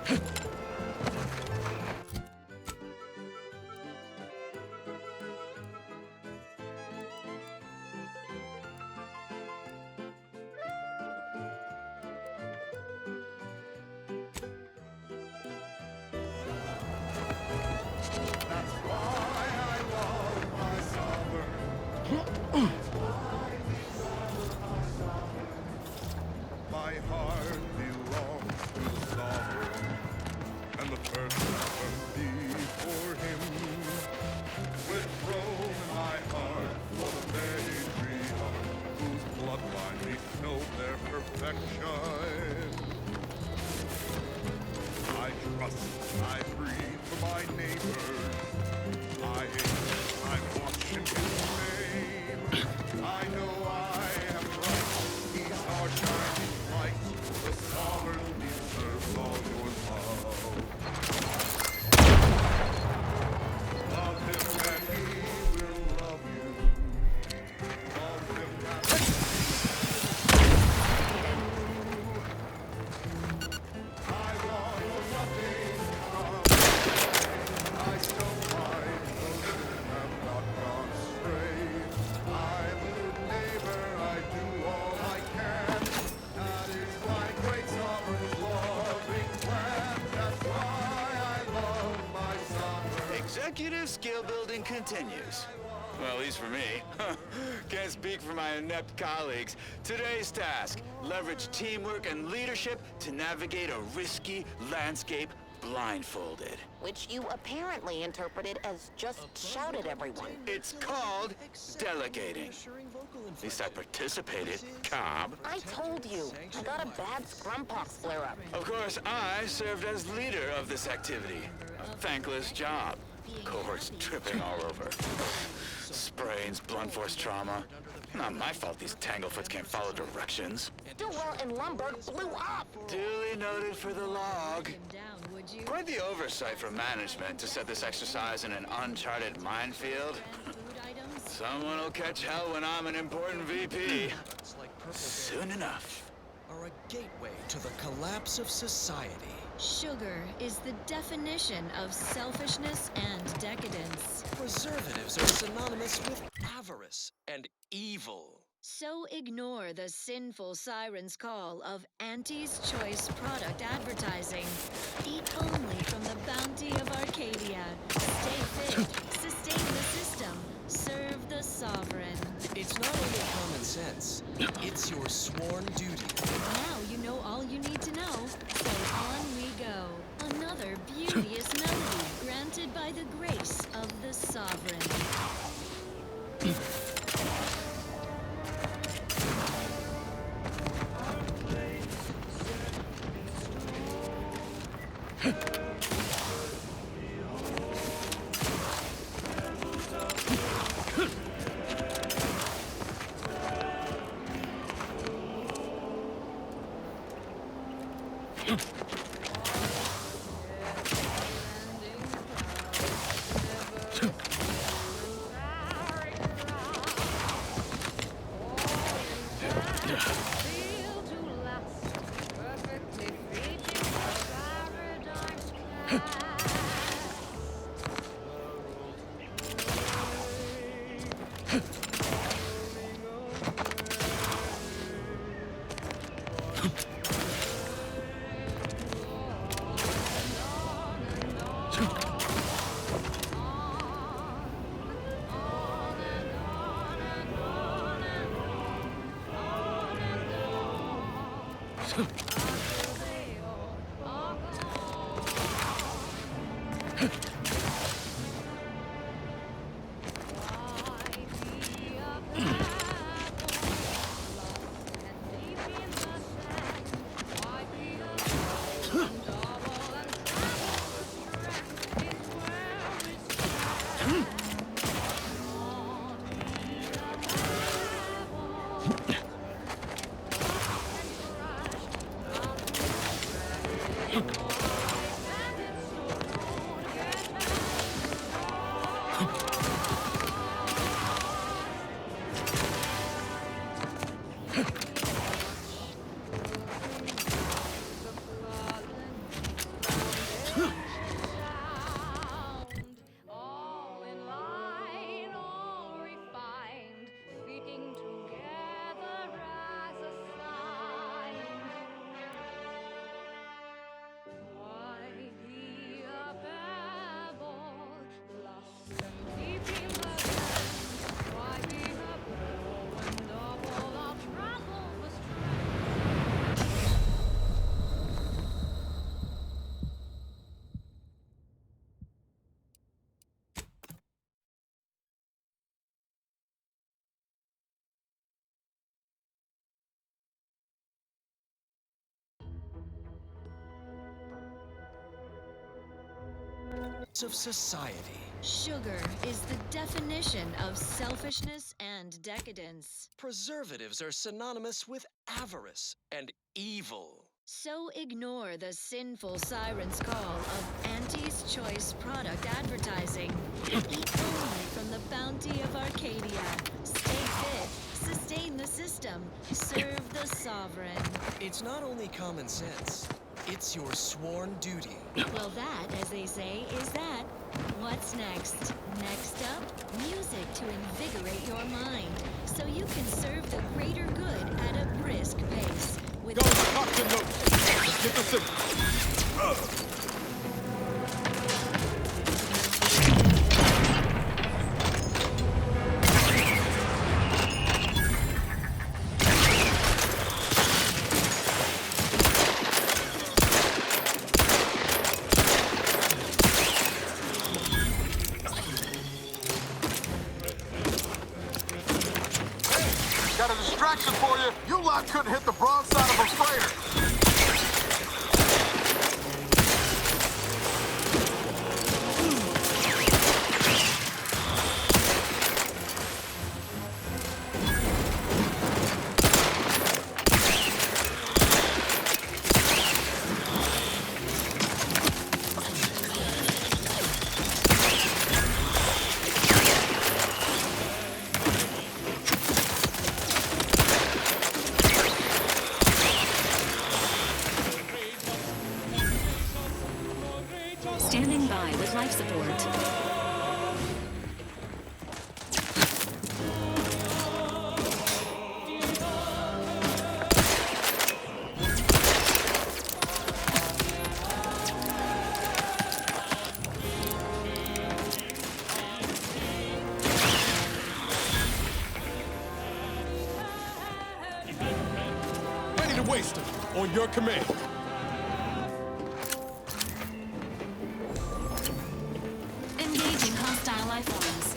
My heart belongs to the sovereign, and the first be for him. With throne in my heart for the patriarch, whose bloodline we know their perfection. I trust, I breathe for my neighbors. I watch in his name. I know I am right. He's our shining light. The sovereign deserves all your love. Love him and he will love you. Love him and I want nothing from I still find the living have not gone astray. I'm a good neighbor, I do all I can. That is my great sovereign's loving plan. That's why I love my sovereign. Executive skill building continues. Well, at least for me. Can't speak for my inept colleagues. Today's task, leverage teamwork and leadership to navigate a risky landscape blindfolded. Which you apparently interpreted as just shout at everyone. It's called delegating. At least I participated, Cobb. I told you, I got a bad scrumpox flare-up. Of course, I served as leader of this activity. A thankless job. Cohorts tripping all over. Sprains, blunt force trauma. Not my fault these Tanglefoots can't follow directions. Stillwell and Lumberg blew up. Duly noted for the log. Quite the oversight from management to set this exercise in an uncharted minefield. Someone will catch hell when I'm an important VP. Soon enough. Are a gateway to the collapse of society. Sugar is the definition of selfishness and decadence. Preservatives are synonymous with avarice and evil. So ignore the sinful siren's call of Auntie's Choice product advertising. Eat only from the bounty of Arcadia. Stay fit, sustain the system, serve the sovereign. It's not only common sense, it's your sworn duty. Now you know all you need to know, so on we go. Another beauteous melody granted by the grace of the sovereign. of society. Sugar is the definition of selfishness and decadence. Preservatives are synonymous with avarice and evil. So ignore the sinful siren's call of Auntie's Choice product advertising. Eat only from the bounty of Arcadia. Stay fit, sustain the system, serve the sovereign. It's not only common sense, it's your sworn duty. Well, that, as they say, is that. What's next? Next up, music to invigorate your mind, so you can serve the greater good at a brisk pace. With Go, talk to notes. Let's get the signal. Got a distraction for you. You lot couldn't hit the broadside of a freighter. Standing by with life support. Ready to waste them. On your command. Engaging hostile life forms.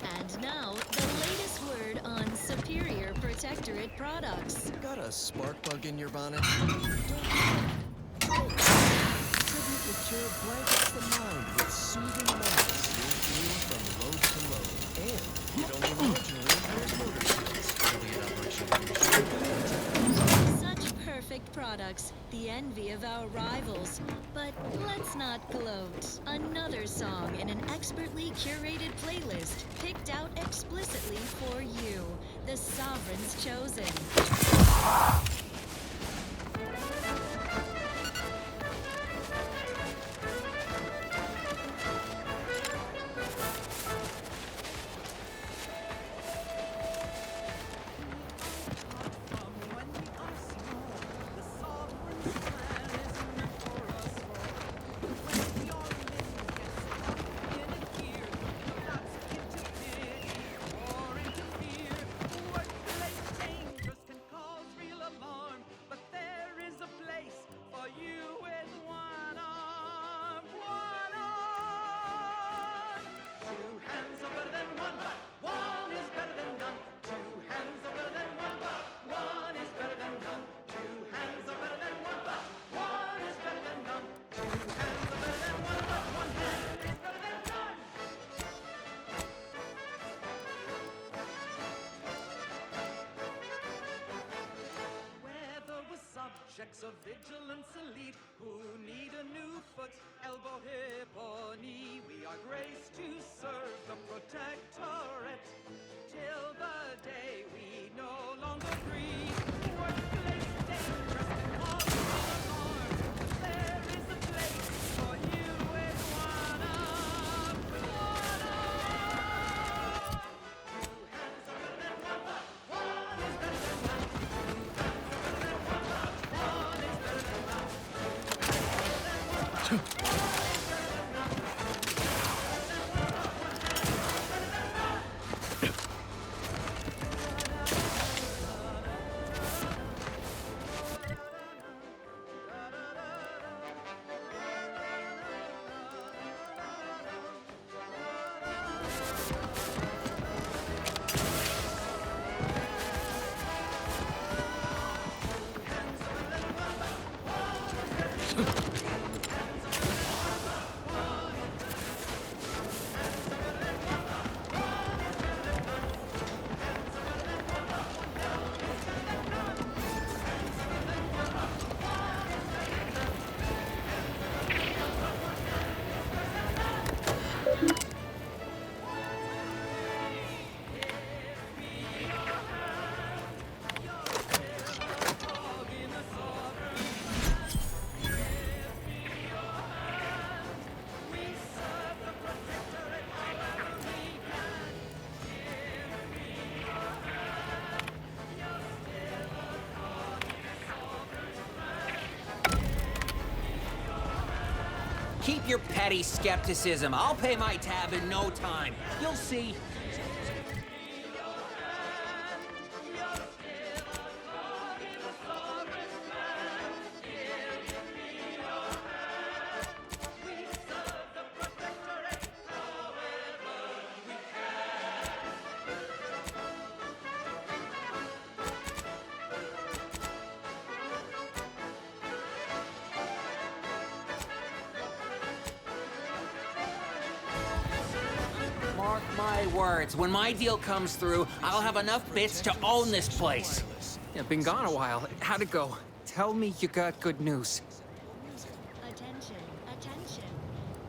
And now, the latest word on Superior Protectorate products. Got a spark bug in your bonnet? Tribute the cure blankets the mind with soothing melodies you'll feel from load to load. And it only marginally impairs motor skills. Affiliate operation Such perfect products, the envy of our rivals. But let's not gloat. Another song in an expertly curated playlist picked out explicitly for you, the Sovereign's Chosen. Checks of vigilance elite who need a new foot, elbow, hip, or knee. We are graced to serve the protectorate till the day we no longer breathe. Workplace dangerous, all alarm. There is a place for you in one of. Two hands are better than one, but one is better than none. Keep your petty skepticism. I'll pay my tab in no time. You'll see. Mark my words, when my deal comes through, I'll have enough bits to own this place. Yeah, been gone a while. How'd it go? Tell me you got good news. Attention, attention.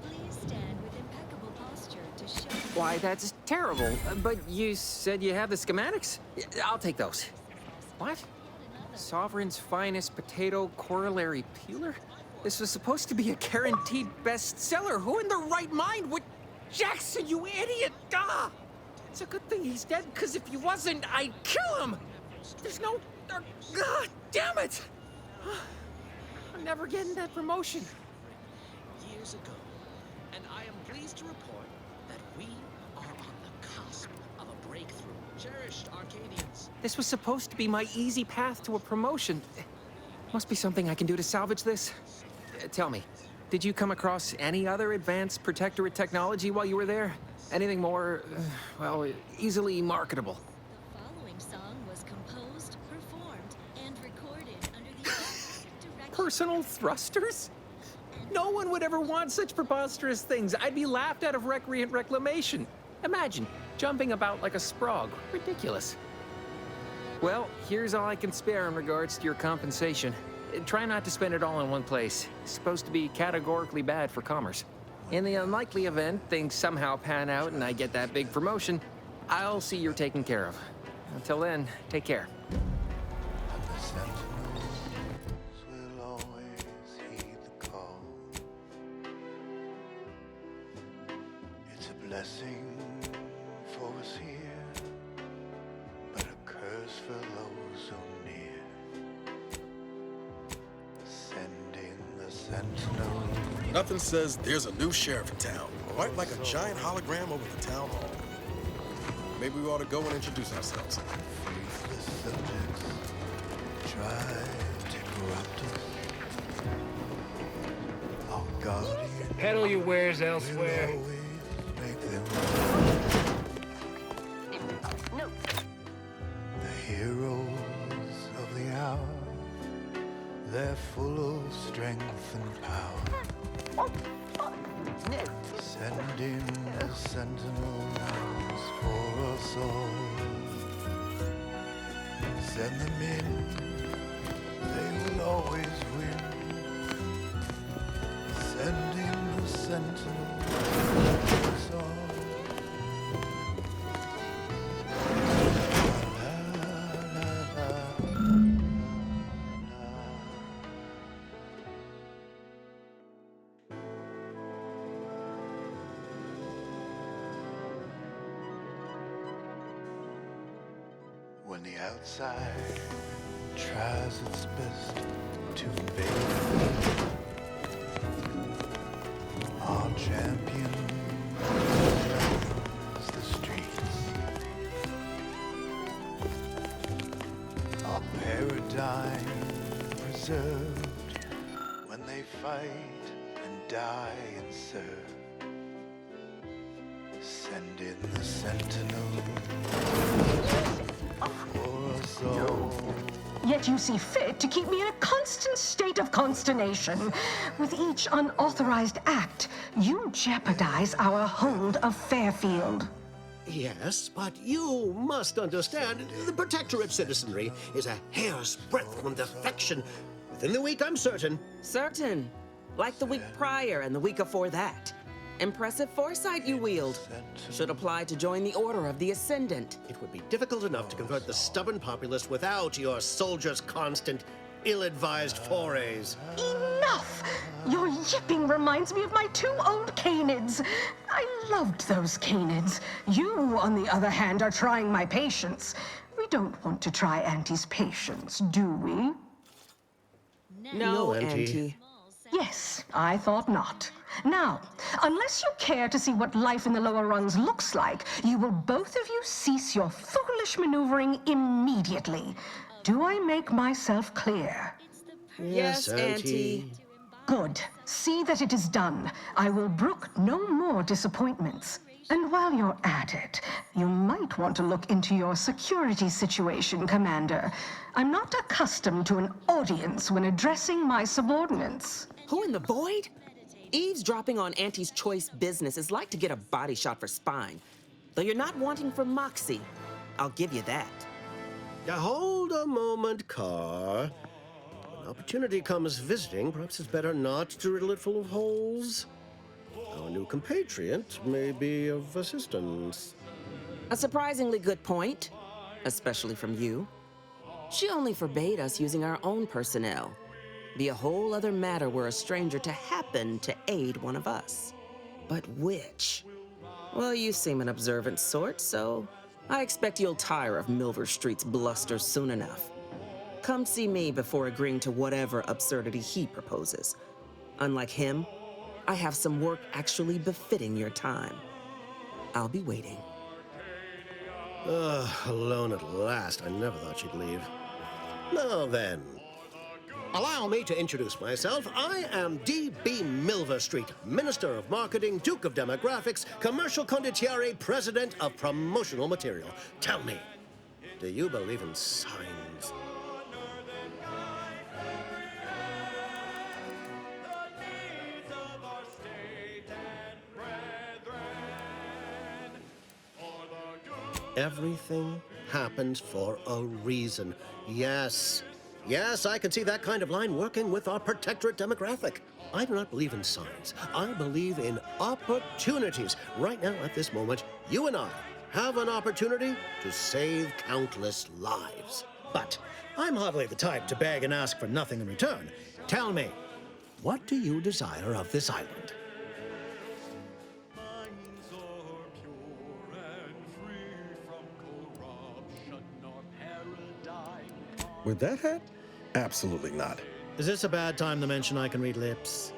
Please stand with impeccable posture to show. Why, that's terrible. But you said you have the schematics? Yeah, I'll take those. What? Sovereign's finest potato corollary peeler? This was supposed to be a guaranteed bestseller. Who in their right mind would... Jackson, you idiot! Ah! It's a good thing he's dead, because if he wasn't, I'd kill him! There's no... God damn it! I'm never getting that promotion. Years ago, and I am pleased to report that we are on the cusp of a breakthrough. Cherished Arcadians. This was supposed to be my easy path to a promotion. Must be something I can do to salvage this. Tell me, did you come across any other advanced protectorate technology while you were there? Anything more, well, easily marketable? The following song was composed, performed, and recorded under the direction. Personal thrusters? No one would ever want such preposterous things. I'd be laughed out of recreant reclamation. Imagine, jumping about like a sprog. Ridiculous. Well, here's all I can spare in regards to your compensation. Try not to spend it all in one place. It's supposed to be categorically bad for commerce. In the unlikely event things somehow pan out and I get that big promotion, I'll see you're taken care of. Until then, take care. The sentinels will always heed the call. It's a blessing for us here, but a curse for those so near. Send in the sentinel. Nothing says there's a new sheriff in town, quite like a giant hologram over the town hall. Maybe we ought to go and introduce ourselves. Faithless subjects try to corrupt us. Our guardian Peddle your wares will elsewhere. always make them No. the heroes of the hour. They're full of strength and power. Send in the sentinels for us all. Send them in, they will always win, sending the sentinels on. When the outside tries its best to invade, our champion runs the streets. Our paradigm preserved when they fight and die and serve. Send in the sentinel. Yet you see fit to keep me in a constant state of consternation. With each unauthorized act, you jeopardize our hold of Fairfield. Yes, but you must understand, the Protectorate citizenry is a hair's breadth from defection. Within the week, I'm certain. Certain. Like the week prior and the week before that. Impressive foresight you wield. Should apply to join the Order of the Ascendant. It would be difficult enough to convert the stubborn populace without your soldiers' constant, ill-advised forays. Enough! Your yipping reminds me of my 2 old canids. I loved those canids. You, on the other hand, are trying my patience. We don't want to try Auntie's patience, do we? No, Auntie. Yes, I thought not. Now, unless you care to see what life in the lower rungs looks like, you will both of you cease your foolish maneuvering immediately. Do I make myself clear? Yes, Auntie. Good. See that it is done. I will brook no more disappointments. And while you're at it, you might want to look into your security situation, Commander. I'm not accustomed to an audience when addressing my subordinates. Who in the void? Eavesdropping on Auntie's choice business is like to get a body shot for spine. Though you're not wanting for moxie. I'll give you that. Now, hold a moment, Carr. When opportunity comes visiting, perhaps it's better not to riddle it full of holes. Our new compatriot may be of assistance. A surprisingly good point, especially from you. She only forbade us using our own personnel. Be a whole other matter were a stranger to happen to aid one of us. But which? Well, you seem an observant sort, so I expect you'll tire of Milver Street's bluster soon enough. Come see me before agreeing to whatever absurdity he proposes. Unlike him, I have some work actually befitting your time. I'll be waiting. Alone at last. I never thought she'd leave. Now then, allow me to introduce myself. I am D.B. Milver Street, Minister of Marketing, Duke of Demographics, Commercial Condottiere, President of Promotional Material. Tell me, do you believe in signs? Everything happens for a reason. Yes. Yes, I can see that kind of line working with our Protectorate demographic. I do not believe in signs. I believe in opportunities. Right now, at this moment, you and I have an opportunity to save countless lives. But I'm hardly the type to beg and ask for nothing in return. Tell me, what do you desire of this island? With that hat? Absolutely not. Is this a bad time to mention I can read lips?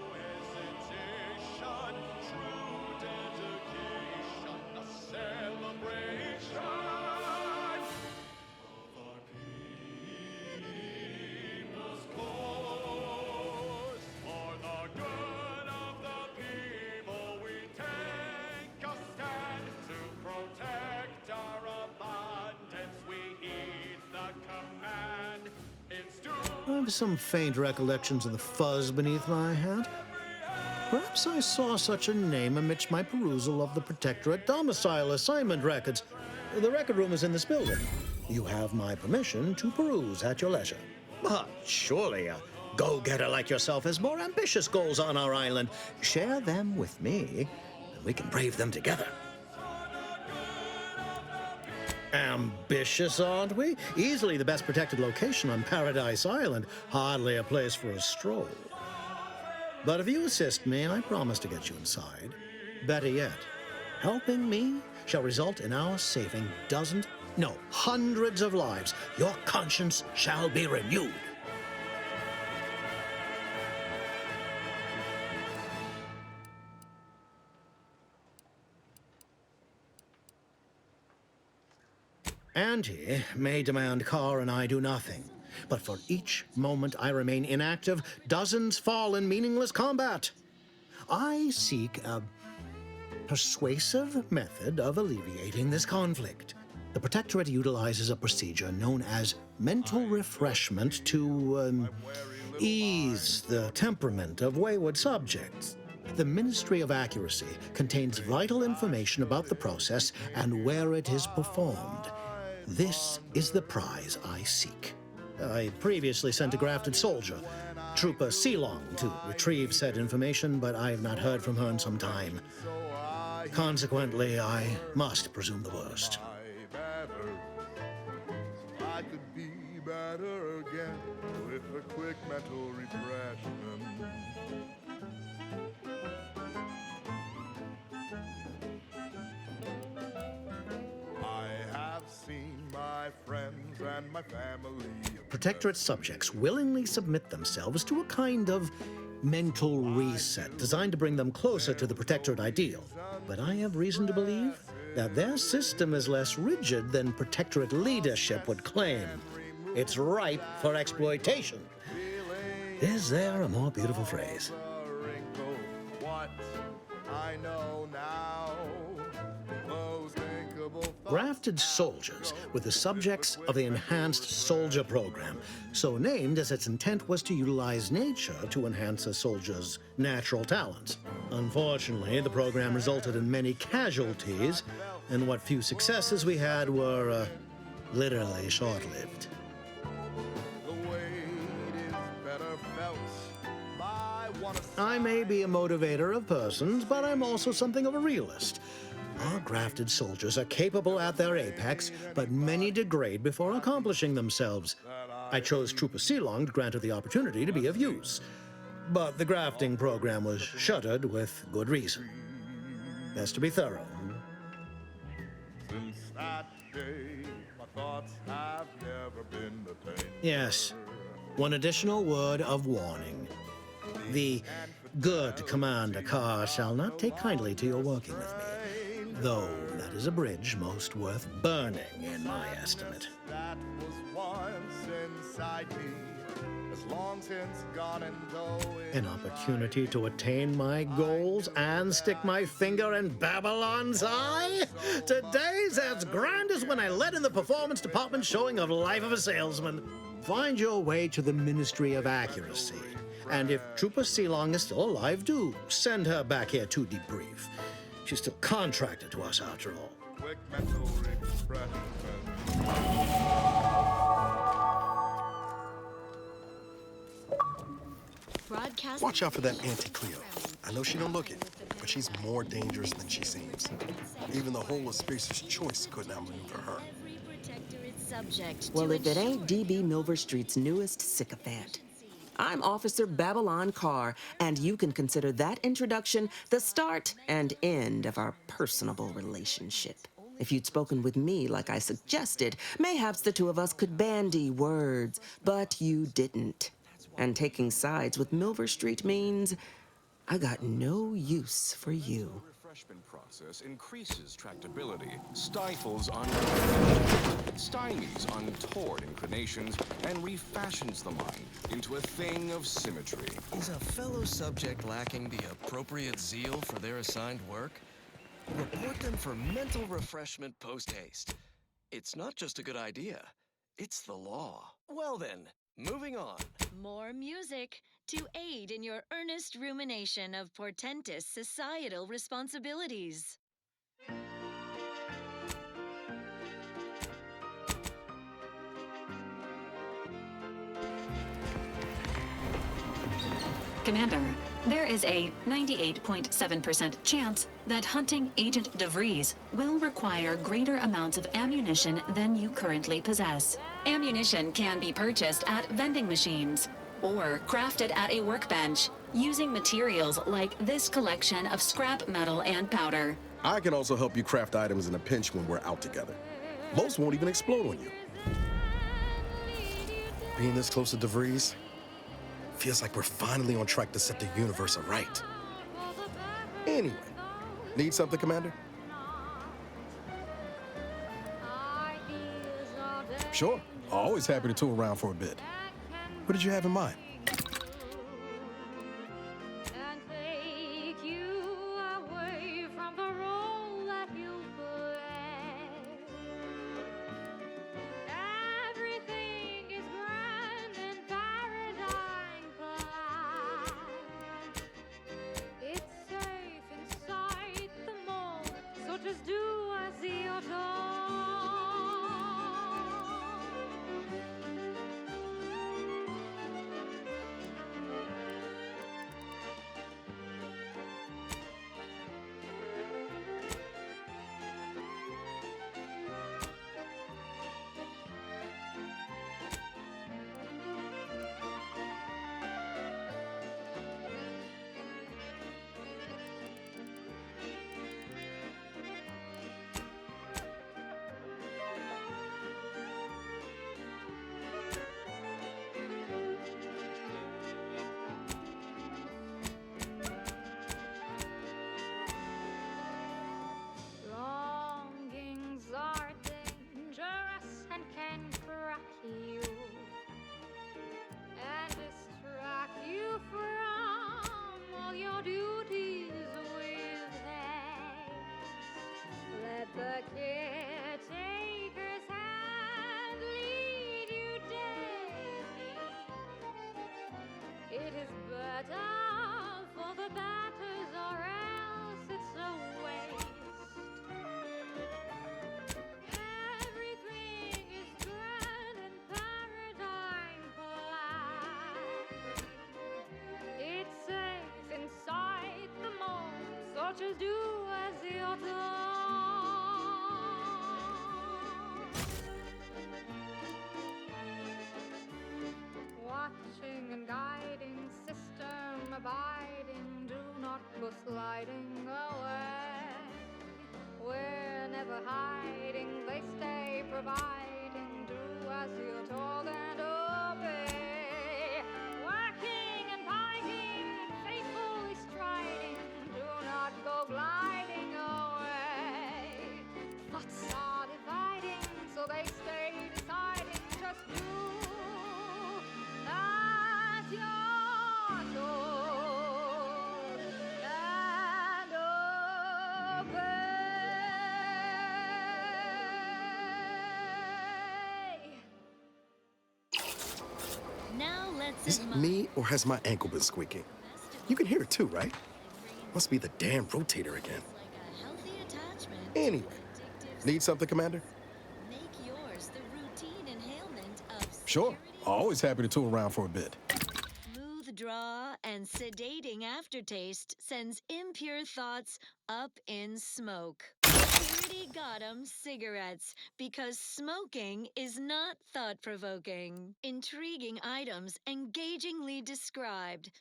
I have some faint recollections of the fuzz beneath my hat. Perhaps I saw such a name amidst my perusal of the Protectorate domicile assignment records. The record room is in this building. You have my permission to peruse at your leisure. But surely a go-getter like yourself has more ambitious goals on our island. Share them with me, and we can brave them together. Ambitious, aren't we? Easily the best protected location on Paradise Island. Hardly a place for a stroll. But if you assist me, I promise to get you inside. Better yet, helping me shall result in our saving dozens, no, hundreds of lives. Your conscience shall be renewed. Auntie may demand Carr and I do nothing, but for each moment I remain inactive, dozens fall in meaningless combat. I seek a persuasive method of alleviating this conflict. The Protectorate utilizes a procedure known as mental refreshment to ease the temperament of wayward subjects. The Ministry of Accuracy contains vital information about the process and where it is performed. This is the prize I seek. I previously sent a grafted soldier, Trooper Sealong, to retrieve said information, but I have not heard from her in some time. Consequently, I must presume the worst. I could be better again with a quick mental refreshment. I have seen my friends and my family. Protectorate subjects willingly submit themselves to a kind of mental reset designed to bring them closer to the Protectorate ideal. But I have reason to believe that their system is less rigid than Protectorate leadership would claim. It's ripe for exploitation. Is there a more beautiful phrase? What I know now. Grafted soldiers were the subjects of the Enhanced Soldier Program, so named as its intent was to utilize nature to enhance a soldier's natural talents. Unfortunately, the program resulted in many casualties, and what few successes we had were literally short-lived. I may be a motivator of persons, but I'm also something of a realist. Our grafted soldiers are capable at their apex, but many degrade before accomplishing themselves. I chose Trooper Sealong to grant her the opportunity to be of use. But the grafting program was shuttered with good reason. Best to be thorough. Since that day, my thoughts have never been the same. Yes, one additional word of warning. The good Commander Carr shall not take kindly to your working with me. Though that is a bridge most worth burning, in my estimate. That was once inside me, as long since gone and going. An opportunity to attain my goals and stick my finger in Babylon's eye? Today's as grand as when I led in the performance department showing of Life of a Salesman. Find your way to the Ministry of Accuracy. And if Trooper Sealong is still alive, do send her back here to debrief. She's still contracted to us, after all. Quick mental refreshment. Watch out for that Auntie Cleo. I know she don't look it, but she's more dangerous than she seems. Even the whole of Spacer's Choice couldn't outmaneuver her. Well, if it ain't DB Milver Street's newest sycophant. I'm Officer Babylon Carr, and you can consider that introduction the start and end of our personable relationship. If you'd spoken with me like I suggested, mayhaps the two of us could bandy words, but you didn't. And taking sides with Milver Street means I got no use for you. Refreshment process increases tractability, stifles stymies untoward inclinations, and refashions the mind into a thing of symmetry. Is a fellow subject lacking the appropriate zeal for their assigned work? Report them for mental refreshment post-haste. It's not just a good idea, it's the law. Well then, moving on. More music to aid in your earnest rumination of portentous societal responsibilities. Commander, there is a 98.7% chance that hunting Agent DeVries will require greater amounts of ammunition than you currently possess. Ammunition can be purchased at vending machines or crafted at a workbench using materials like this collection of scrap metal and powder. I can also help you craft items in a pinch when we're out together. Most won't even explode on you. Being this close to DeVries feels like we're finally on track to set the universe aright. Anyway, need something, Commander? Sure. Always happy to tool around for a bit. What did you have in mind? Just do as you're told. Watching and guiding, system abiding, do not go sliding away. We're never hiding, they stay providing, do as you're told and obey. Working and fighting, faithfully striding, do not go gliding away. Thoughts are dividing, so they stay deciding. Just do as you're told and obey. Now let's Is it me, or has my ankle been squeaking? You can hear it too, right? Must be the damn rotator again. Anyway, need something, Commander? Make yours the routine inhalement of Sure. Always happy to tool around for a bit. smooth draw and sedating aftertaste sends impure thoughts up in smoke. Security got 'em cigarettes, because smoking is not thought-provoking. Intriguing items engagingly described.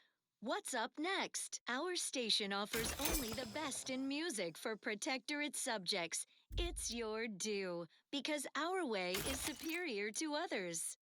What's up next? Our station offers only the best in music for Protectorate subjects. It's your due, because our way is superior to others.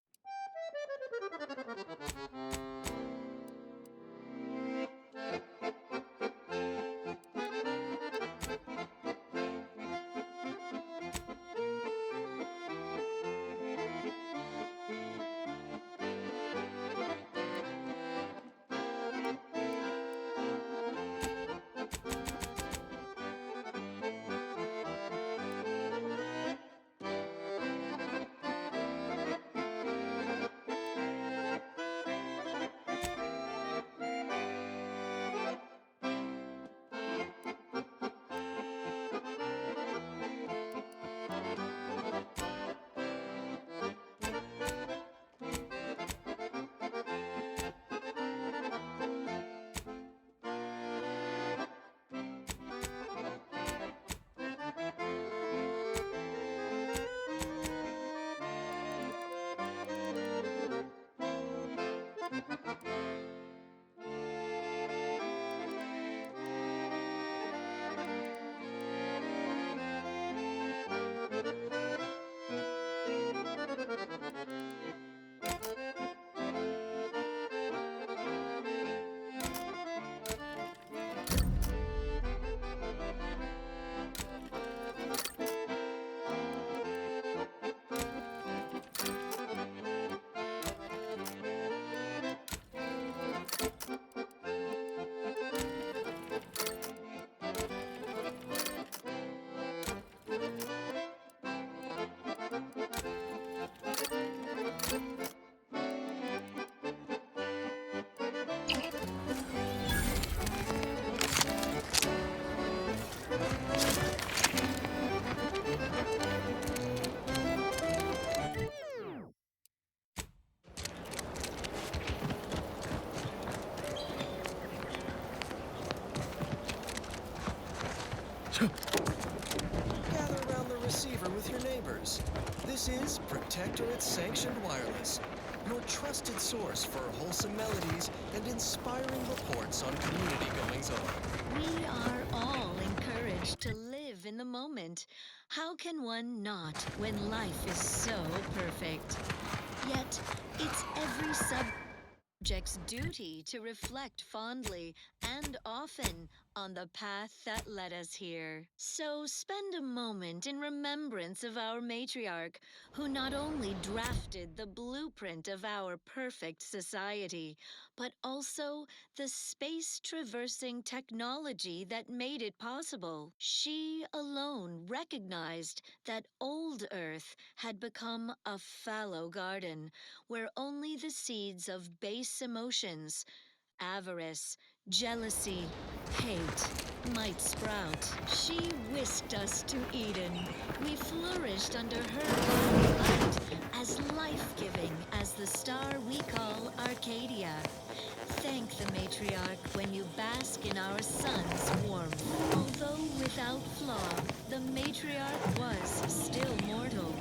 receiver with your neighbors. This is Protectorate Sanctioned Wireless, your trusted source for wholesome melodies and inspiring reports on community goings-on. We are all encouraged to live in the moment. How can one not when life is so perfect? Yet, it's every subject's duty to reflect fondly and often on the path that led us here. So spend a moment in remembrance of our matriarch, who not only drafted the blueprint of our perfect society, but also the space-traversing technology that made it possible. She alone recognized that old Earth had become a fallow garden, where only the seeds of base emotions, avarice, jealousy, hate might sprout. She whisked us to Eden. We flourished under her light, as life-giving as the star we call Arcadia. Thank the matriarch when you bask in our sun's warmth. Although without flaw, the matriarch was still mortal.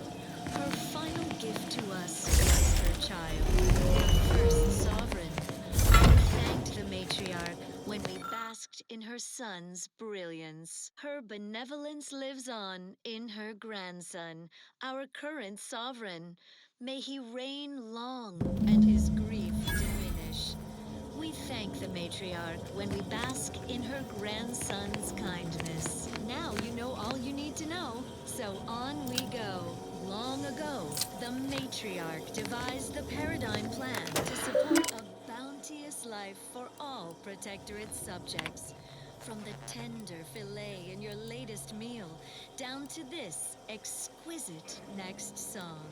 Her final gift to us was her child, her first sovereign. We thanked the matriarch when we basked in her son's brilliance. Her benevolence lives on in her grandson, our current sovereign. May he reign long and his grief diminish. We thank the matriarch when we bask in her grandson's kindness. Now you know all you need to know, so on we go. Long ago, the matriarch devised the paradigm plan to support a bounteous life for all Protectorate subjects. From the tender fillet in your latest meal, down to this exquisite next song.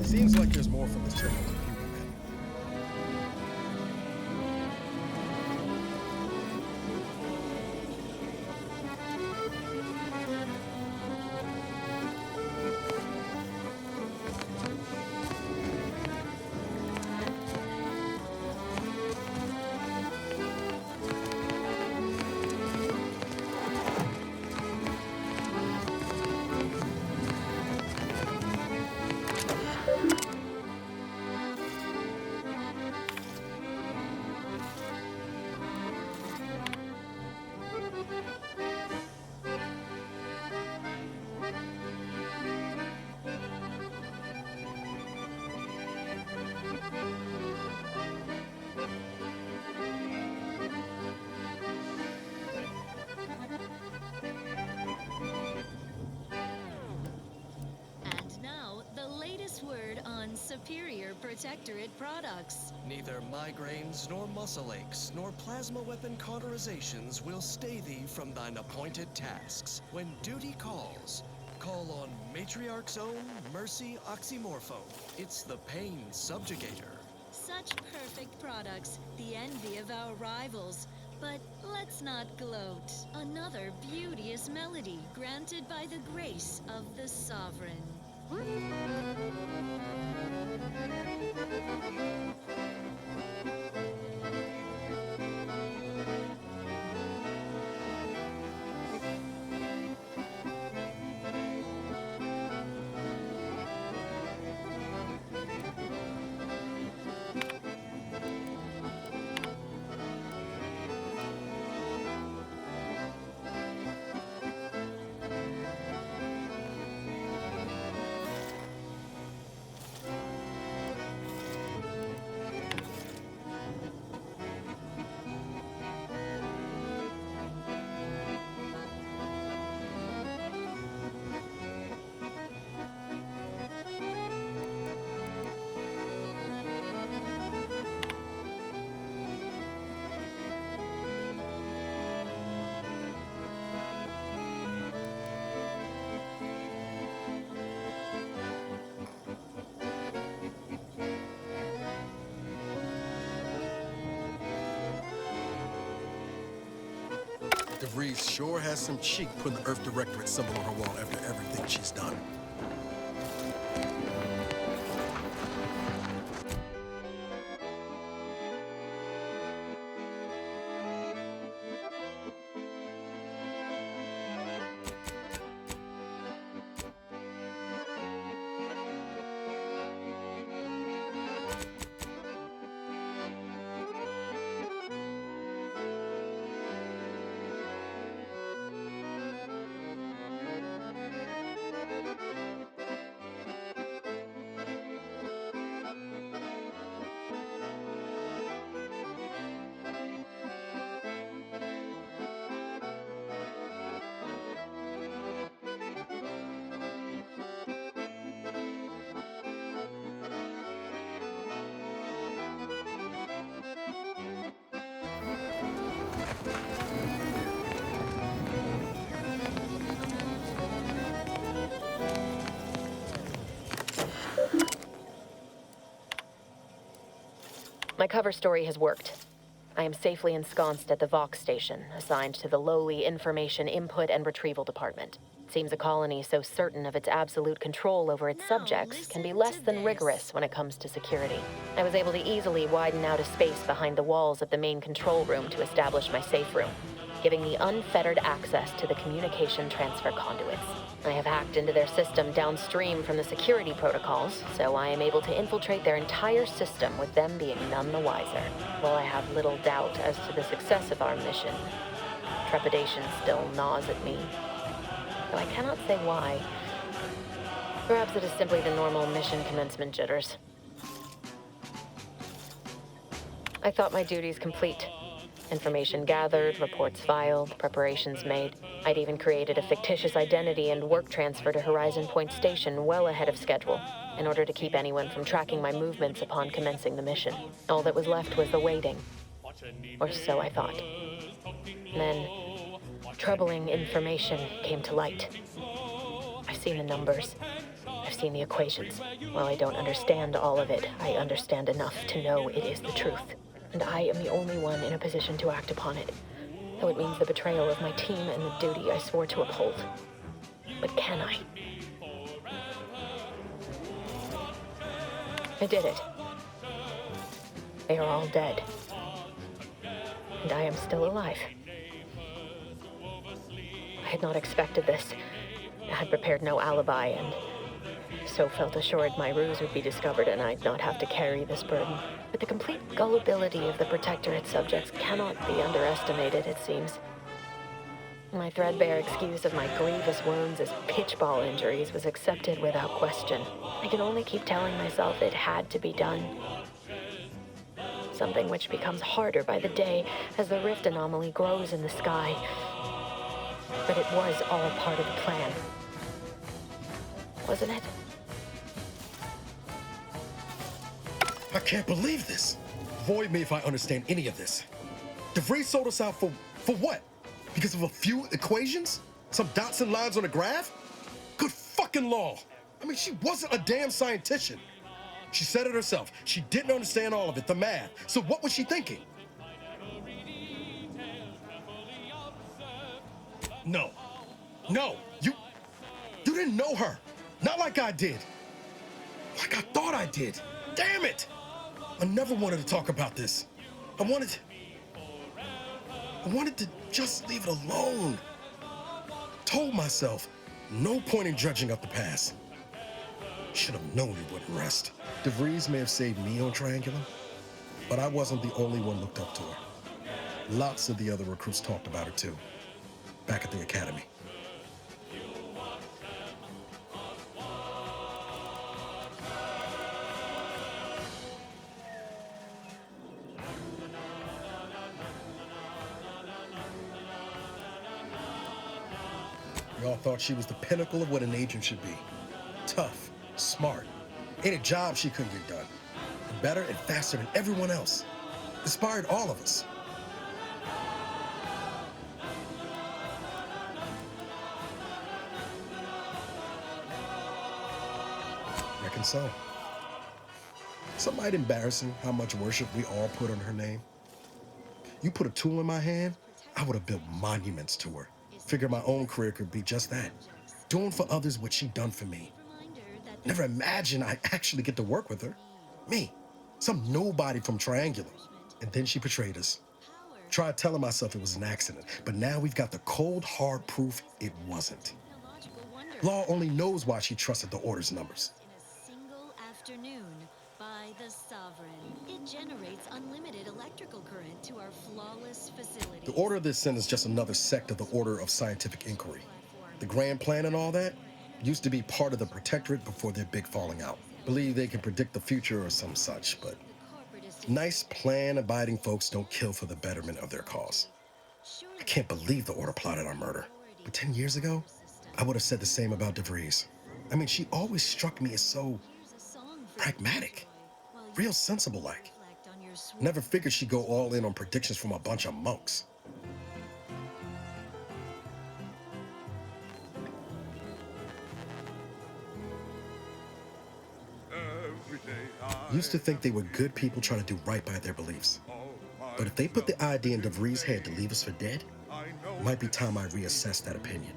Seems like there's more from this terminal computer, man. Superior Protectorate products. Neither migraines, nor muscle aches, nor plasma weapon cauterizations will stay thee from thine appointed tasks. When duty calls, call on Matriarch's own Mercy Oxymorpho. It's the pain subjugator. Such perfect products, the envy of our rivals. But let's not gloat. Another beauteous melody granted by the grace of the Sovereign. DeVries sure has some cheek putting the Earth Directorate symbol on her wall after everything she's done. My cover story has worked. I am safely ensconced at the Vox station, assigned to the lowly Information Input and Retrieval Department. It seems a colony so certain of its absolute control over its subjects can be less than rigorous when it comes to security. I was able to easily widen out a space behind the walls of the main control room to establish my safe room, giving me unfettered access to the communication transfer conduits. I have hacked into their system downstream from the security protocols, so I am able to infiltrate their entire system with them being none the wiser. While I have little doubt as to the success of our mission, trepidation still gnaws at me, though I cannot say why. Perhaps it is simply the normal mission commencement jitters. I thought my duties complete. Information gathered, reports filed, preparations made. I'd even created a fictitious identity and work transfer to Horizon Point Station well ahead of schedule, in order to keep anyone from tracking my movements upon commencing the mission. All that was left was the waiting. Or so I thought. Then, troubling information came to light. I've seen the numbers. I've seen the equations. While I don't understand all of it, I understand enough to know it is the truth. And I am the only one in a position to act upon it, though it means the betrayal of my team and the duty I swore to uphold. But can I? I did it. They are all dead. And I am still alive. I had not expected this. I had prepared no alibi, and so felt assured my ruse would be discovered and I'd not have to carry this burden. But the complete gullibility of the Protectorate subjects cannot be underestimated, it seems. My threadbare excuse of my grievous wounds as pitchball injuries was accepted without question. I can only keep telling myself it had to be done. Something which becomes harder by the day as the rift anomaly grows in the sky. But it was all part of the plan. Wasn't it? I can't believe this. Void me if I understand any of this. DeVries sold us out for what? Because of a few equations? Some dots and lines on a graph? Good fucking law. I mean, she wasn't a damn scientician. She said it herself. She didn't understand all of it, the math. So what was she thinking? No. No, you didn't know her. Not like I did. Like I thought I did. Damn it! I never wanted to talk about this. I wanted to just leave it alone. Told myself, no point in dredging up the past. Should have known it wouldn't rest. DeVries may have saved me on Triangulum, but I wasn't the only one looked up to her. Lots of the other recruits talked about her too, back at the academy. We all thought she was the pinnacle of what an agent should be. Tough, smart, ain't a job she couldn't get done. Better and faster than everyone else. Inspired all of us. Reckon so. Some might embarrassing how much worship we all put on her name. You put a tool in my hand, I would have built monuments to her. Figured my own career could be just that. Doing for others what she done for me. Never imagined I'd actually get to work with her. Me, some nobody from Triangular. And then she betrayed us. Tried telling myself it was an accident, but now we've got the cold, hard proof it wasn't. Law only knows why she trusted the Order's numbers. Single afternoon by the Sovereign. It generates unlimited electrical current to our flawless facility. The Order of this Sin is just another sect of the Order of Scientific Inquiry. The Grand Plan and all that used to be part of the Protectorate before their big falling out. Believe they can predict the future or some such, but nice plan-abiding folks don't kill for the betterment of their cause. I can't believe the Order plotted our murder. But 10 years ago, I would have said the same about DeVries. I mean, she always struck me as so pragmatic, real sensible-like. Never figured she'd go all in on predictions from a bunch of monks. Used to think they were good people trying to do right by their beliefs. But if they put the idea in DeVries' head to leave us for dead, it might be time I reassess that opinion.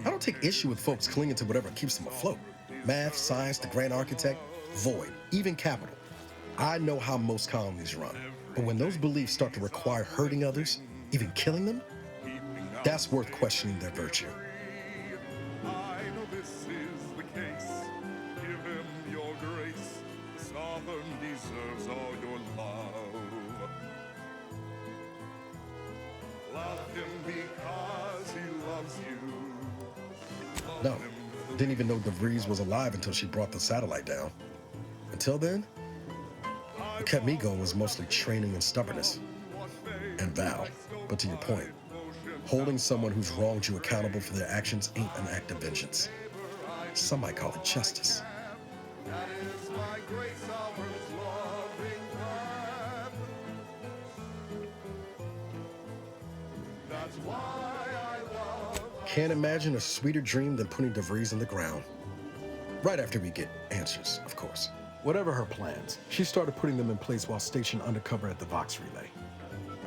I don't take issue with folks clinging to whatever keeps them afloat. Math, science, the grand architect, void, even capital. I know how most colonies run. But when those beliefs start to require hurting others, even killing them, that's worth questioning their virtue. I know this is the case. Give him your grace. The Sovereign deserves all your love. Love him because he loves you. No, didn't even know DeVries was alive until she brought the satellite down. Until then, what kept me going was mostly training and stubbornness. And Val. But to your point, holding someone who's wronged you accountable for their actions ain't an act of vengeance. Some might call it justice. That is my great Sovereign's loving plan. That's why I love. Can't imagine a sweeter dream than putting DeVries in the ground. Right after we get answers, of course. Whatever her plans, she started putting them in place while stationed undercover at the Vox Relay.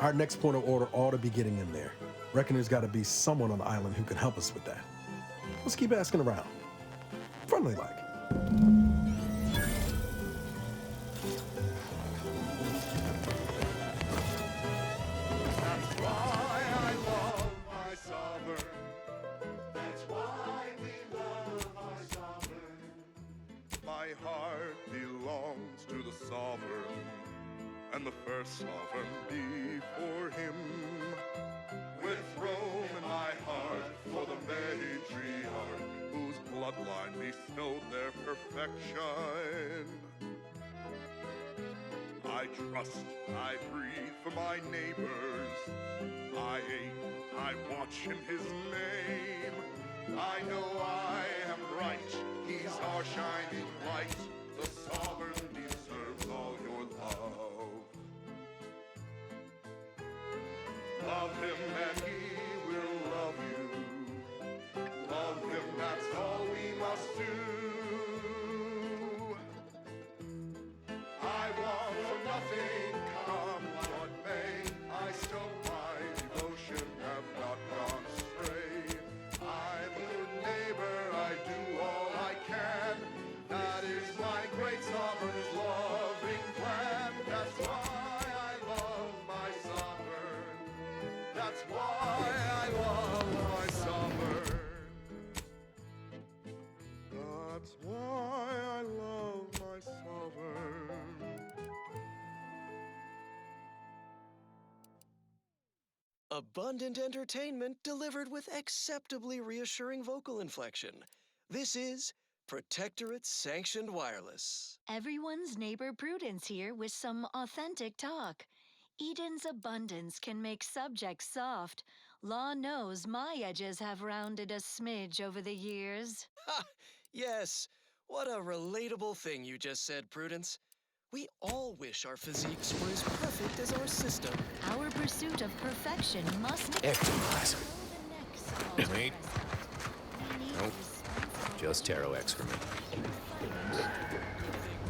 Our next point of order ought to be getting in there. Reckon there's got to be someone on the island who can help us with that. Let's keep asking around. Friendly like. That's why I love my Sovereign. That's why we love our Sovereign. My heart belongs to the Sovereign, and the first Sovereign before him. With Rome in my heart for the matriarch, whose bloodline bestowed their perfection. I trust, I breathe for my neighbors. I aim, I watch in his name. I know I am right, he's our shining light. The Sovereign deserves all your love. Love him and he will love you. Love him, that's all we must do. I want for nothing, come what may. I still my devotion have not gone astray. I'm a good neighbor, I do all I can. That is my great Sovereign's loving plan. That's why I love my Sovereign. That's why I love my Sovereign. That's why I love my Sovereign. Abundant entertainment delivered with acceptably reassuring vocal inflection. This is Protectorate Sanctioned Wireless. Everyone's neighbor Prudence here with some authentic talk. Eden's abundance can make subjects soft. Law knows my edges have rounded a smidge over the years. Ha! Yes, what a relatable thing you just said, Prudence. We all wish our physiques were as perfect as our system. Our pursuit of perfection must Ectoplasm. Wait. Nope. Just Tarot X for me.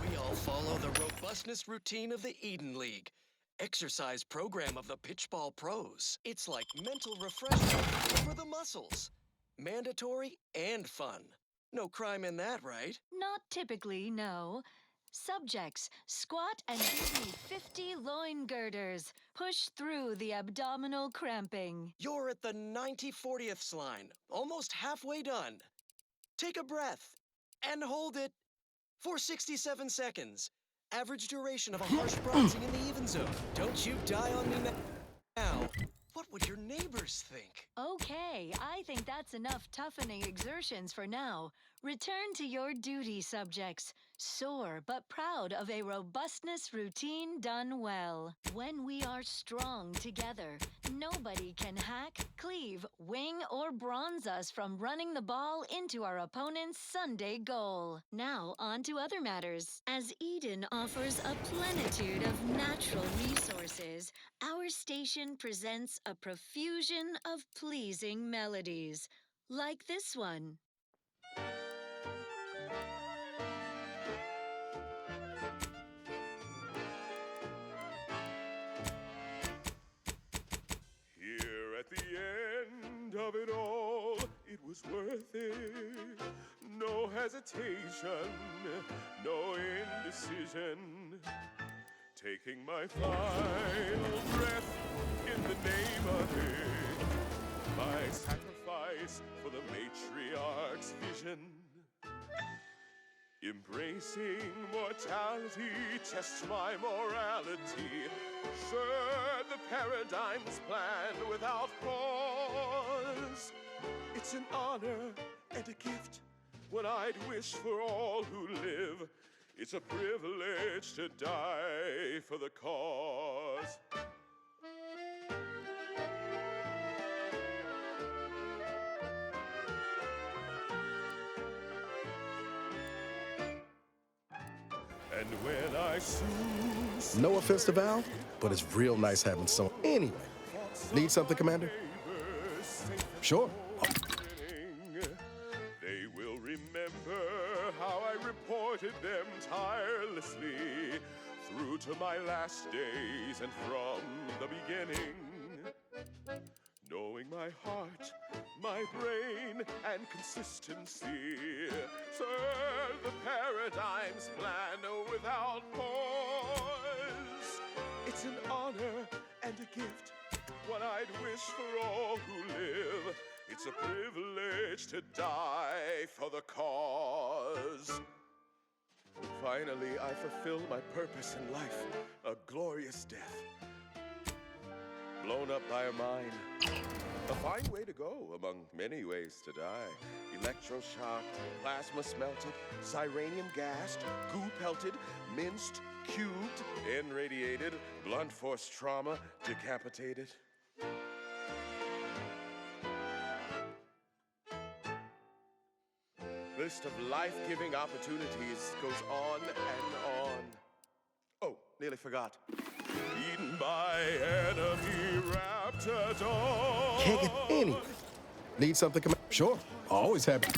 We all follow the robustness routine of the Eden League. exercise program of the Pitchball Pros. It's like mental refreshment for the muscles. Mandatory and fun. No crime in that, right? Not typically, no. Subjects, squat and give me 50 loin girders. Push through the abdominal cramping. You're at the 90/40ths line, almost halfway done. Take a breath and hold it for 67 seconds. Average duration of a harsh bronzing in the even zone. Don't you die on me now. What would your neighbors think? Okay, I think that's enough toughening exertions for now. Return to your duty, subjects. Sore but proud of a robustness routine done well. When we are strong together, nobody can hack, cleave, wing, or bronze us from running the ball into our opponent's Sunday goal. Now, on to other matters. As Eden offers a plenitude of natural resources, our station presents a profusion of pleasing melodies, like this one. Here at the end of it all, it was worth it. No hesitation, no indecision. Taking my final breath in the name of it. My sacrifice for the matriarch's vision. Embracing mortality tests my morality. Sir, the paradigm's planned without pause. It's an honor and a gift when I'd wish for all who live. It's a privilege to die for the cause. And when I soon No offense to Val, but it's real nice having someone. Anyway, need something, Commander? Sure. They will remember how I reported them tirelessly through to my last days and from the beginning. Knowing my heart, my brain, and consistency serve the paradigm's plan without pause. It's an honor and a gift, what I'd wish for all who live. It's a privilege to die for the cause. Finally, I fulfill my purpose in life, a glorious death. Blown up by a mine. A fine way to go among many ways to die. Electroshocked, plasma smelted, cyranium gassed, goo pelted, minced, cubed, irradiated, blunt force trauma, decapitated. List of life-giving opportunities goes on and on. Oh, nearly forgot. Eaten by enemy raptors. Can't get any. Need something, Commander? Sure. Always happy.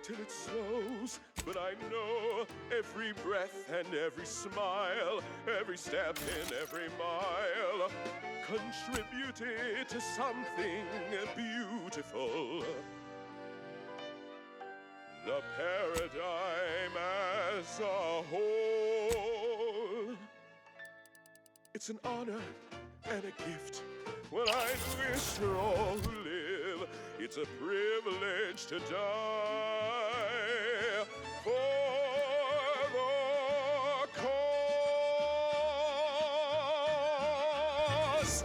Till it slows, but I know every breath and every smile, every step in every mile contributed to something beautiful. The paradigm as a whole. It's an honor and a gift when I wish for all who live. It's a privilege to die for the cause.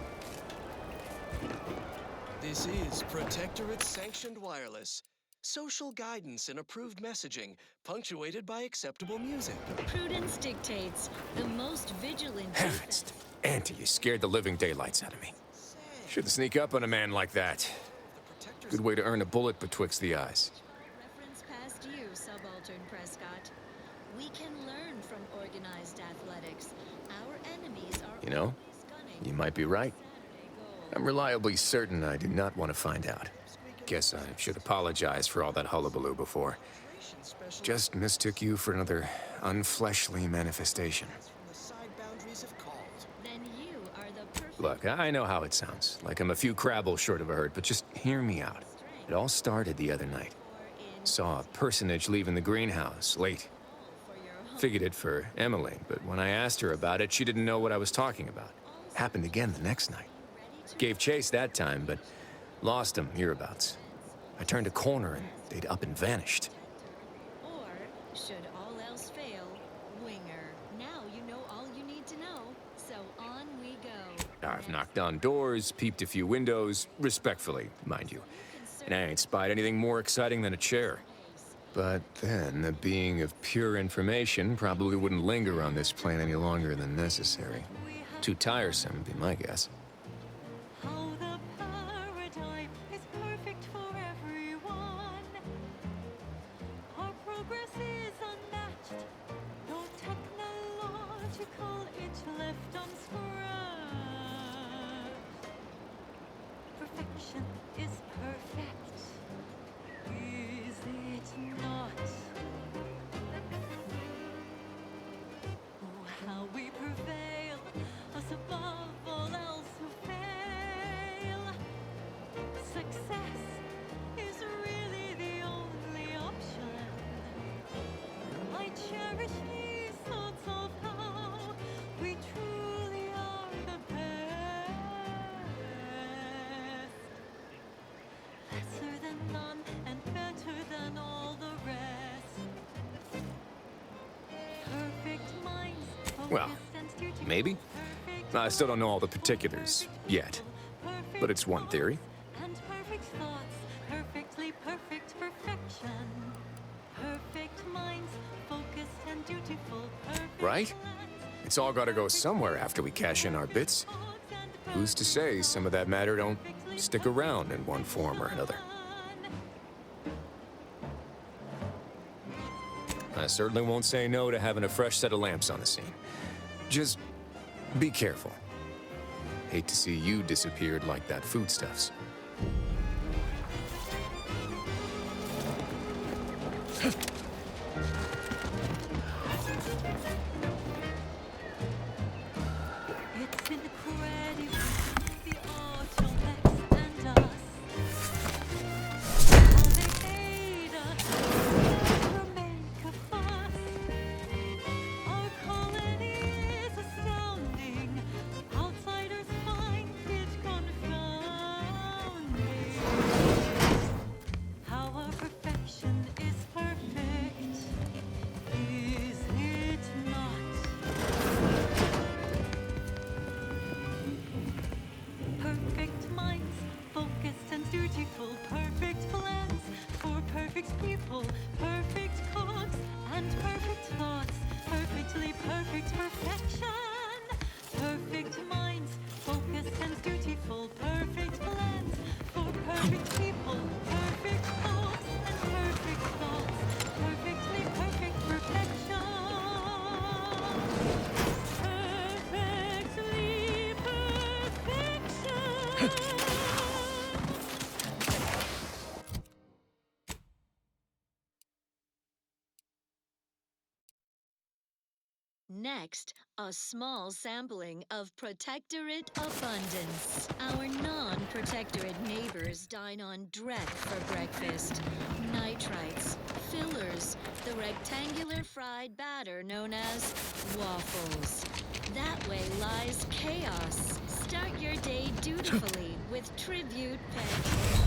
This is Protectorate Sanctioned Wireless. Social guidance and approved messaging, punctuated by acceptable music. Prudence dictates the most vigilant. Heavens, Auntie, you scared the living daylights out of me. Shouldn't sneak up on a man like that. Good way to earn a bullet betwixt the eyes. Reference past you, Subaltern Prescott. We can learn from organized athletics. Our enemies are. You know, you might be right. I'm reliably certain I do not want to find out. Guess I should apologize for all that hullabaloo before. Just mistook you for another unfleshly manifestation. From the side boundaries of called. Look, I know how it sounds, like I'm a few crabbles short of a hurt, but just hear me out. It all started the other night. Saw a personage leaving the greenhouse, late. Figured it for Emily, but when I asked her about it, she didn't know what I was talking about. Happened again the next night. Gave chase that time, but lost them hereabouts. I turned a corner and they'd up and vanished. Or, should all else fail, Winger. Now you know all you need to know, so on we go. I've knocked on doors, peeped a few windows, respectfully, mind you. And I ain't spied anything more exciting than a chair. But then, a being of pure information probably wouldn't linger on this plane any longer than necessary. Too tiresome, would be my guess. How the paradigm is perfect for everyone. Our progress is unmatched. No technological itch left unscratched. Perfection is perfect. Is it not? Oh, how we prevail, us above all else who fail. Success is really the only option. I cherish these thoughts of how we truly are the best. Lesser than none and better than all the rest. Perfect minds, Well, maybe. I still don't know all the particulars yet. But it's one theory. and perfect thoughts, perfectly perfect perfection. Perfect minds, focused and dutiful, perfect Right? It's all gotta go somewhere after we cash in our bits. Who's to say some of that matter don't stick around in one form or another? I certainly won't say no to having a fresh set of lamps on the scene. Just be careful. Hate to see you disappeared like that foodstuffs. It's incredible, the automax and us. How they aid us, never make a fuss. Our colony is astounding. Outsiders find it confounding. How our perfection is perfect, is it not? Perfect minds, focused and dutiful, perfect plans for perfect people, perfect cause and perfect thoughts, perfectly perfect perfection. Perfect minds, focused and dutiful, perfect plans for perfect people, perfect cause and perfect thoughts, perfectly perfect perfection. Perfectly perfection. Next, a small sampling of Protectorate abundance. Our non-Protectorate neighbors dine on dreck for breakfast. Nitrites, fillers, the rectangular fried batter known as waffles. That way lies chaos. Start your day dutifully with Tribute Pantry.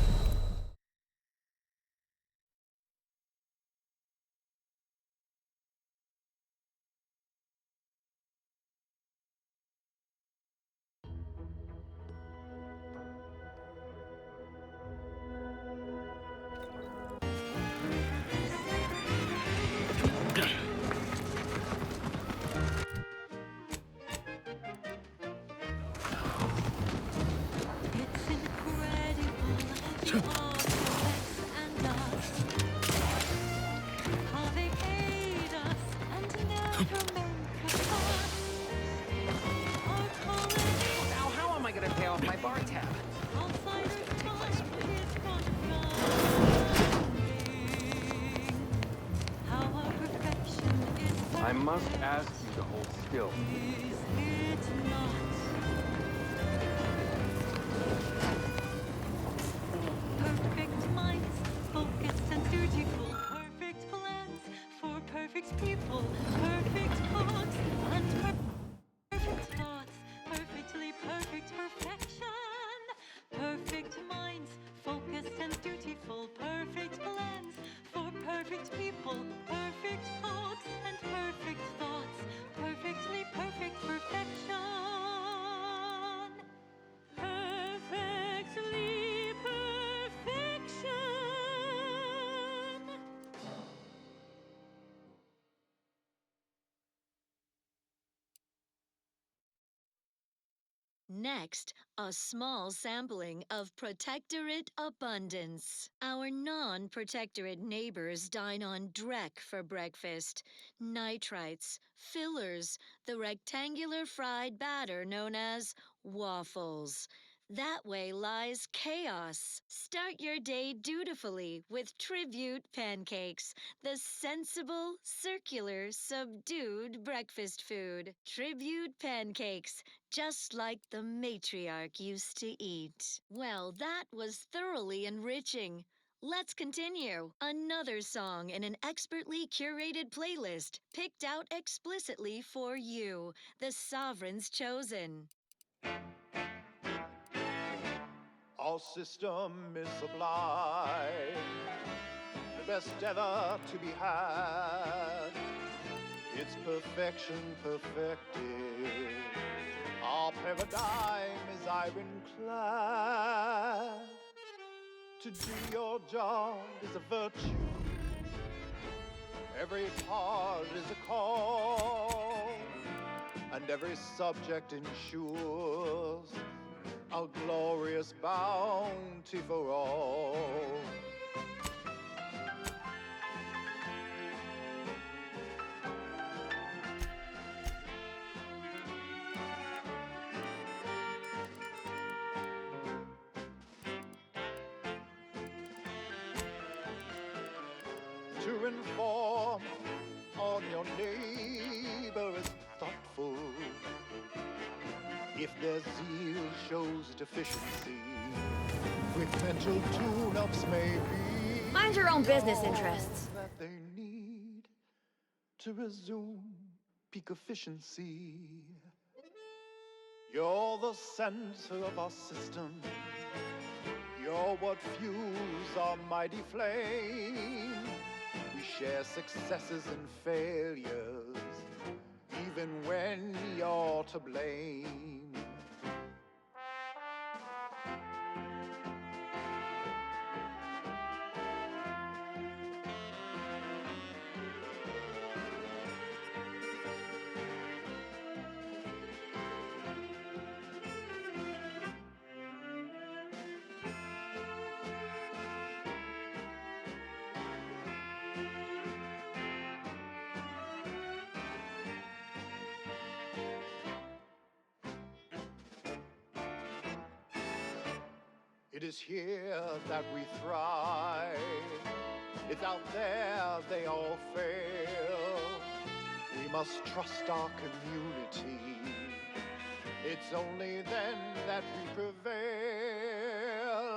It's incredible, the automax and us. How they aid us and never make a fuss. Our colony Now, how am I gonna pay off my bar tab? outsiders find is confounding. How our perfection is perfect, I must ask you to hold still. is it not? perfect people, perfect hearts, and perfect thoughts, perfectly perfect perfection, perfect minds, focused and dutiful, perfect plans for perfect people, perfect hopes and perfect thoughts, perfectly perfect perfection. Perfectly perfection. Next, a small sampling of Protectorate abundance. Our non-Protectorate neighbors dine on dreck for breakfast, nitrites, fillers, the rectangular fried batter known as waffles. That way lies chaos. Start your day dutifully with Tribute pancakes, the sensible, circular, subdued breakfast food. Tribute pancakes, just like the matriarch used to eat. Well, that was thoroughly enriching. Let's continue. Another song in an expertly curated playlist picked out explicitly for you, the Sovereign's Chosen. Our system is sublime, the best ever to be had. Its perfection perfected. Our paradigm is ironclad. To do your job is a virtue. Every part is a call, and every subject ensures a glorious bounty for all. To inform on your neighbor is thoughtful. If their zeal shows deficiency, quick mental tune-ups may be. Mind your own business interests. That they need to resume peak efficiency. You're the center of our system. You're what fuels our mighty flame. We share successes and failures, even when you're to blame. It is here that we thrive. It's out there they all fail. We must trust our community. It's only then that we prevail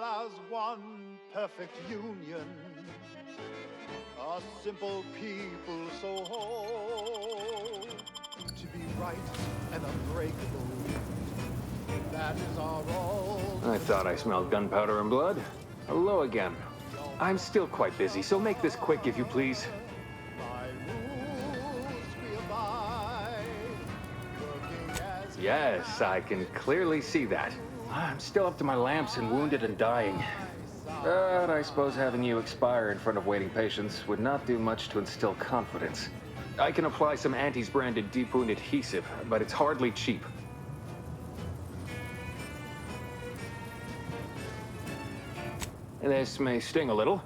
as one perfect union. A simple people so whole. To be right and unbreakable. That is our role. I thought I smelled gunpowder and blood. Hello again. I'm still quite busy, so make this quick if you please. Yes, I can clearly see that. I'm still up to my lamps and wounded and dying. But I suppose having you expire in front of waiting patients would not do much to instill confidence. I can apply some Antes branded deep wound adhesive, but it's hardly cheap. This may sting a little,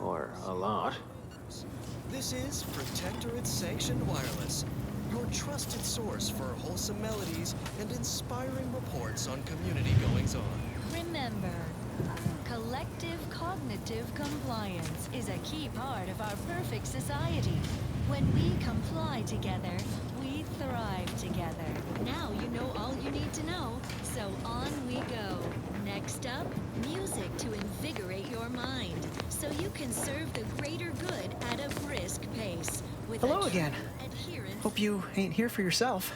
or a lot. This is Protectorate Sanctioned Wireless, your trusted source for wholesome melodies and inspiring reports on community goings-on. Remember, collective cognitive compliance is a key part of our perfect society. When we comply together, we thrive together. Now you know all you need to know, so on we go. Next up, music to invigorate your mind, so you can serve the greater good at a brisk pace. Hello again. Hope you ain't here for yourself.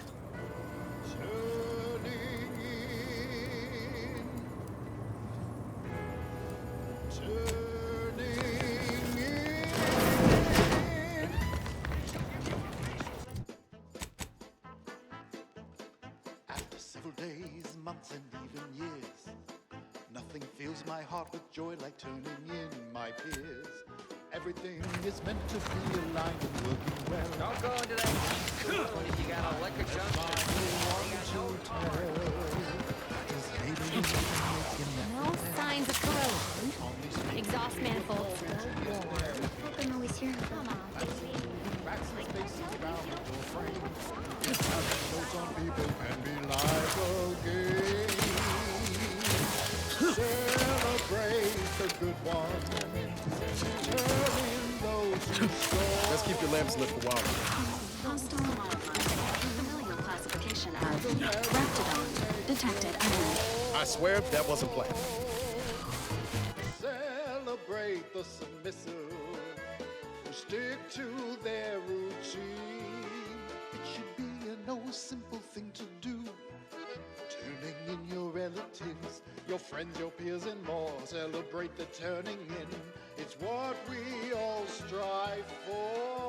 After several days, months, and even years, nothing fills my heart with joy like turning in my peers. Everything is meant to be aligned and working well. Don't go into that coon if you got a liquor junk. No signs of corrosion. Exhaust manifold. Hope I'm always here. Come on. Some people can be like a game. Celebrate the good ones. Let's keep your lamps lit for a while. Hostile familial classification of Raptidon detected unknown. I swear that wasn't planned. Celebrate the submissive who stick to their routine. It should be no simple thing to do. Turning in your relatives, your friends, your peers, and more. Celebrate the turning in. It's what we all strive for.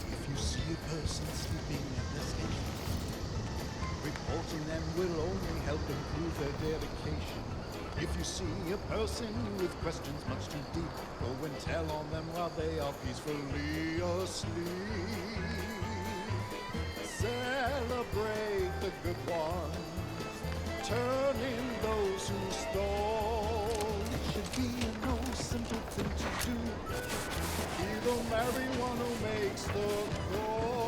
If you see a person sleeping at the station, reporting them will only help improve their dedication. If you see a person with questions much too deep, go and tell on them while they are peacefully asleep. Celebrate the good ones, turn in those who stole. It should be no simple thing to do. Be the merry one who makes the call.